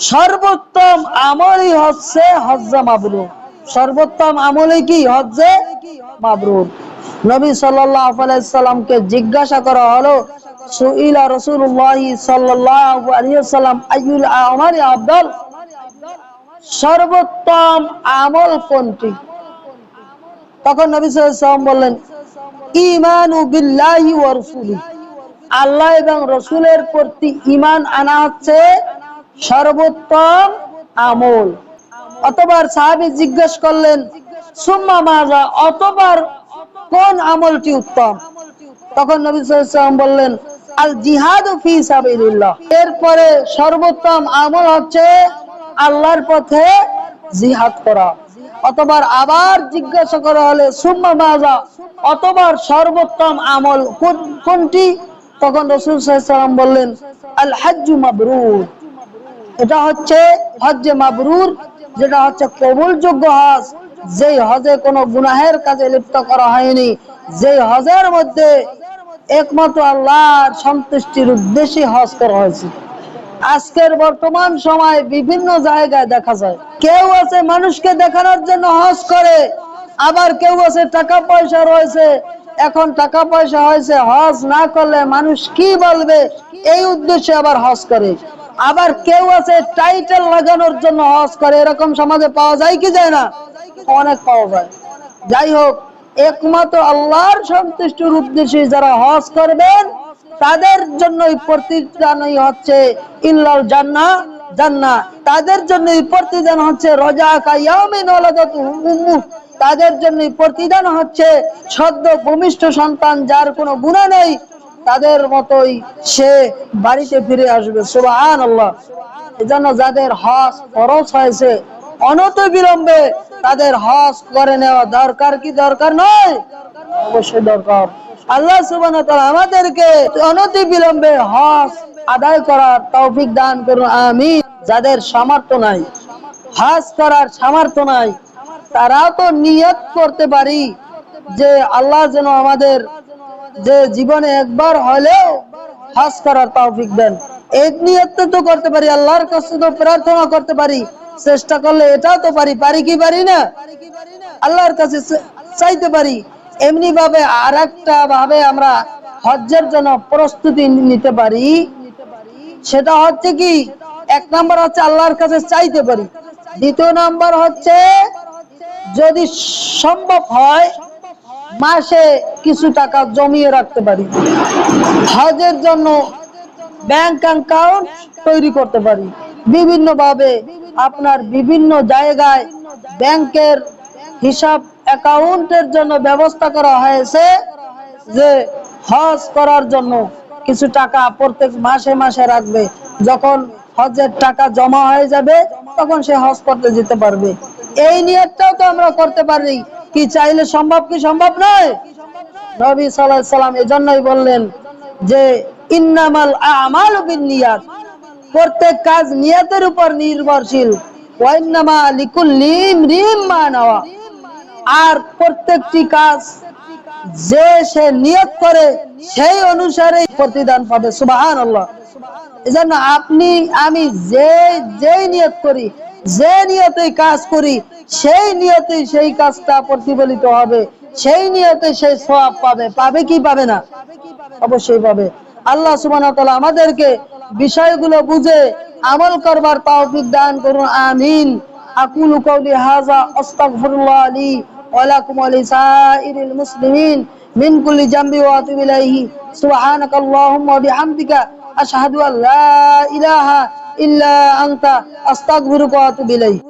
সর্বোত্তম আমলই হচ্ছে হজ্জে মাবরুর। সর্বোত্তম আমলই কি? হজ্জে মাবরুর। নবী সাল্লাল্লাহু আলাইহি সাল্লামকে জিজ্ঞাসা করা হলো, সুইলা রাসূলুল্লাহ সাল্লাল্লাহু আলাইহি ওয়াসাল্লাম আইয়ুল আমালি আফদাল, সর্বোত্তম আমল কোনটি? তখন নবী সাল্লাল্লাহু আলাইহি ওয়াসাল্লাম বললেন, ঈমানু বিল্লাহি ওয়া রাসূলিহি, আল্লাহ এবং রাসূলের প্রতি ঈমান আনা হচ্ছে সর্বোত্তম আমল। অতঃপর সাহাবী জিজ্ঞেস করলেন, সুম্মা মাযা, অতঃপর কোন আমলটি উত্তম? তখন নবী সাল্লাল্লাহু আলাইহি ওয়াসাল্লাম বললেন, আল জিহাদু ফি সাবিলিল্লাহ, এরপরে সর্বোত্তম আমল হচ্ছে আল্লাহর পথে জিহাদ করা। অতঃপর আবার জিজ্ঞাসা করা হলে, সুম্মা মাযা, অতঃপর সর্বোত্তম আমল কোনটি? তখন রাসূল সাল্লাল্লাহু আলাইহি ওয়াসাল্লাম বললেন, আল হজ্জু মাবরুর, এটা হচ্ছে হজ্জে মাবরুর, যেটা হচ্ছে কবুলযোগ্য হজ, যেই হজে কোনো গুনাহের কাজে লিপ্ত করা হয়নি, যেই হজের মধ্যে একমাত্র আল্লাহর সন্তুষ্টির উদ্দেশ্যে হজ করা হয়েছে। আজকের বর্তমান সময়ে বিভিন্ন জায়গায় দেখা যায়, কেউ আছে মানুষকে দেখানোর জন্য হজ করে, আবার কেউ আছে টাকা পয়সা রয়েছে, এখন টাকা পয়সা হয়েছে, হজ না করলে মানুষ কি বলবে এই উদ্দেশ্যে আবার হজ করে। আবার কেউ আছে টাইটেল লাগানোর জন্য হজ করে। এরকম সমাজে পাওয়া যায় কি যায় না? অনেক পাওয়া যায়। যাই হোক, একমাত্র আল্লাহর সন্তুষ্টির উদ্দেশ্যে যারা হজ করবেন তাদের জন্যই প্রতিদানই হচ্ছে ইল্লাল জান্নাহ, জান্নাহ। তাদের জন্যই প্রতিদান হচ্ছে রজা কায়ামিন ওয়ালাদাতু উম্মু, তাদের জন্যই প্রতিদান হচ্ছে সদ্য ভূমিষ্ঠ সন্তান যার কোনো গুনাহ নেই, তাদের মতোই সে বাড়িতে ফিরে আসবে। সুবহানাল্লাহ। এজন্য যাদের হজ ফরজ হয়েছে অনতি বিলম্বে তাদের হজ করে নেওয়া দরকার কি দরকার নয়? অবশ্যই দরকার। আল্লাহ সুবহানাহু ওয়া তাআলা আমাদেরকে অনতি বিলম্বে হজ আদায় করার তৌফিক দান করুন, আমিন। যাদের সামর্থ্য নাই, হজ করার সামর্থ্য নাই, তারাও তো নিয়ত করতে পারি যে আল্লাহ যেন আমাদের যে জীবনে একবার হলেও হজ করার তৌফিক দেন। এই নিয়ত তো করতে পারি, আল্লাহর কাছে তো প্রার্থনা করতে পারি, চেষ্টা করলে এটাও তো পারি। পারি কি পারি না? আল্লাহর কাছে চাইতে পারি। এমনি ভাবে আরেকটা ভাবে আমরা হজ্জের জন্য প্রস্তুতি নিতে পারি। সেটা হচ্ছে কি, এক নাম্বার হচ্ছে আল্লাহর কাছে চাইতে পারি, দ্বিতীয় নাম্বার হচ্ছে যদি সম্ভব হয় মাসে কিছু টাকা জমিয়ে রাখতে পারি, হজের জন্য ব্যাংক অ্যাকাউন্ট তৈরি করতে পারি। বিভিন্ন ভাবে আপনার বিভিন্ন জায়গায় ব্যাংকের হিসাব অ্যাকাউন্টের জন্য ব্যবস্থা করা হয়েছে যে হজ করার জন্য কিছু টাকা প্রত্যেক মাসে মাসে রাখবে। যখন হজের টাকা জমা হয়ে যাবে তখন সে হজ করতে যেতে পারবে। এই নিয়তটাও তো আমরা করতে পারি, কি চাইলে সম্ভব কি সম্ভব নয়? নবী সাল্লাল্লাহু আলাইহি সাল্লাম এজন্যই বললেন যে ইন্নামাল আমালু বিন্নিয়াত, প্রত্যেক কাজ নিয়তের উপর নির্ভরশীল, ওয়া ইন্নামা লিকুল্লি ইমরিইম মা নাওয়া, আর প্রত্যেকটি কাজ যে সে নিয়ত করে সেই অনুসারে প্রতিদান পাবে। সুবহানাল্লাহ। এজন্য আপনি আমি যেই নিয়ত করি, যে নিয়তেই কাজ করি, সেই নিয়তেই সেই কাজটা প্রতিফলিত হবে, সেই নিয়তে সেই সওয়াব পাবে। পাবে কি পাবে না? অবশ্যই পাবে। আল্লাহ সুবহানাহু ওয়া তাআলা আমাদেরকে বিষয়গুলো বুঝে আমল করবার তৌফিক দান করুন, আমিন। আকুলু কওলি হাযা আস্তাগফিরুল্লাহ লি ওয়া লাকুম ওয়া লিসাইরিল মুসলিমিন মিন কুল্লি জামবি ওয়া আতুবু ইলাইহি। সুবহানাকাল্লাহুম্মা ওয়া বিহামদিকা আশহাদু আল লা ইলাহা ইল্লা আনতা আস্তাগফিরুকা ওয়া আতুবু ইলাইক।